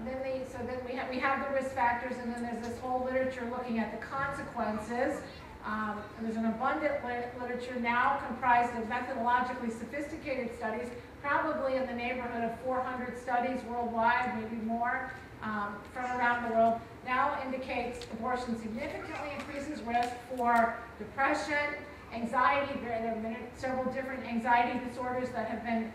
we have the risk factors, and then there's this whole literature looking at the consequences. There's an abundant literature now comprised of methodologically sophisticated studies, probably in the neighborhood of 400 studies worldwide, maybe more, from around the world, now indicates abortion significantly increases risk for depression, anxiety. There have been several different anxiety disorders that have been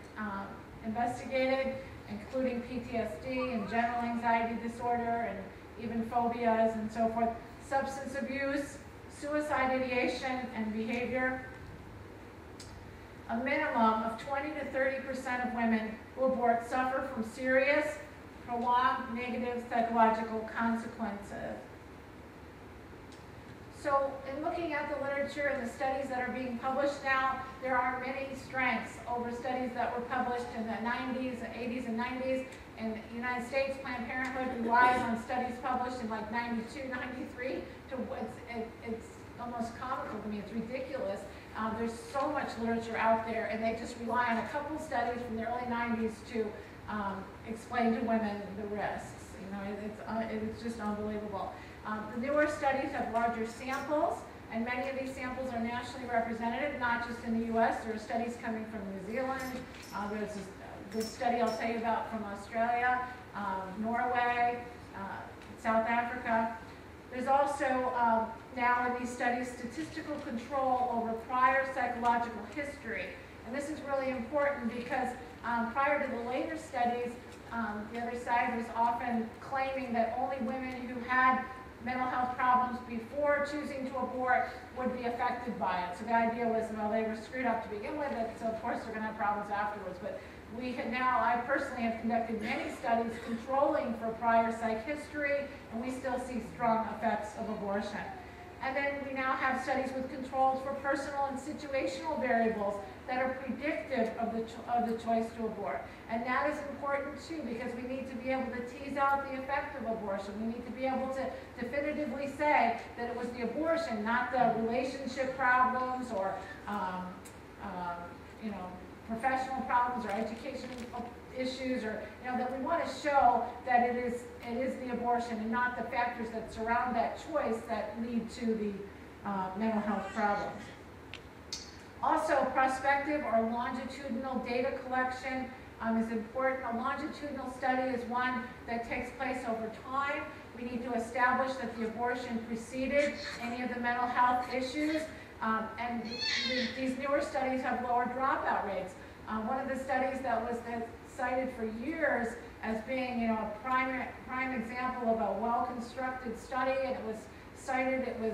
investigated, including PTSD and general anxiety disorder and even phobias and so forth, substance abuse, suicide ideation and behavior. A minimum of 20 to 30% of women who abort suffer from serious, prolonged negative psychological consequences. So in looking at the literature and the studies that are being published now, there are many strengths over studies that were published in the 90s, 80s, and 90s. In the United States, Planned Parenthood relies on studies published in like 92, 93. It's almost comical to me. It's ridiculous. There's so much literature out there, and they just rely on a couple studies from the early 90s to explain to women the risks. You know, it's just unbelievable. The newer studies have larger samples, and many of these samples are nationally representative, not just in the U.S. There are studies coming from New Zealand. There's this study I'll tell you about from Australia, Norway, South Africa. There's also now in these studies statistical control over prior psychological history. And this is really important because prior to the later studies, the other side was often claiming that only women who had mental health problems before choosing to abort would be affected by it. So the idea was, well, they were screwed up to begin with, so of course they're going to have problems afterwards. But we can now, I personally have conducted many studies controlling for prior psych history, and we still see strong effects of abortion. And then we now have studies with controls for personal and situational variables that are predictive of the choice to abort. And that is important too, because we need to be able to tease out the effect of abortion. We need to be able to definitively say that it was the abortion, not the relationship problems or you know, professional problems or education issues, or that we want to show that it is the abortion and not the factors that surround that choice that lead to the mental health problems. Also, prospective or longitudinal data collection is important. A longitudinal study is one that takes place over time. We need to establish that the abortion preceded any of the mental health issues, and these newer studies have lower dropout rates. One of the studies that was cited for years as being, a prime example of a well-constructed study, and it was cited, it was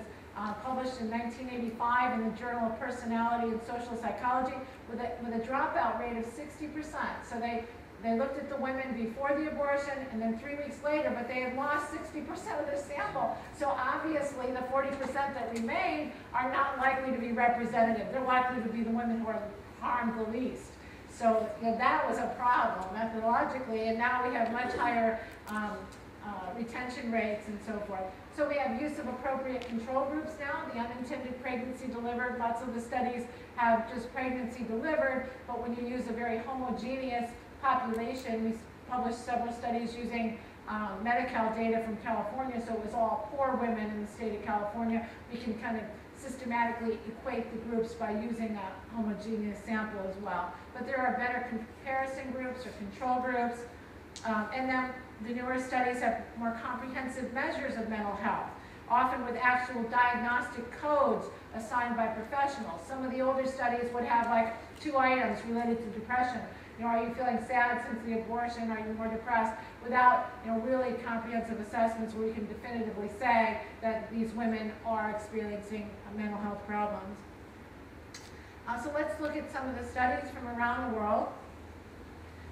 published in 1985 in the Journal of Personality and Social Psychology with a dropout rate of 60%. So they looked at the women before the abortion and then 3 weeks later, but they had lost 60% of their sample. So obviously the 40% that remained are not likely to be representative. They're likely to be the women who are harmed the least. So that was a problem methodologically, and now we have much higher retention rates and so forth. So we have use of appropriate control groups now, the unintended pregnancy delivered. Lots of the studies have just pregnancy delivered, but when you use a very homogeneous population, we published several studies using Medi-Cal data from California, so it was all poor women in the state of California. We can kind of systematically equate the groups by using a homogeneous sample as well. But there are better comparison groups or control groups. And then the newer studies have more comprehensive measures of mental health, often with actual diagnostic codes assigned by professionals. Some of the older studies would have like 2 items related to depression. Are you feeling sad since the abortion? Are you more depressed? Without really comprehensive assessments where we can definitively say that these women are experiencing mental health problems. So let's look at some of the studies from around the world.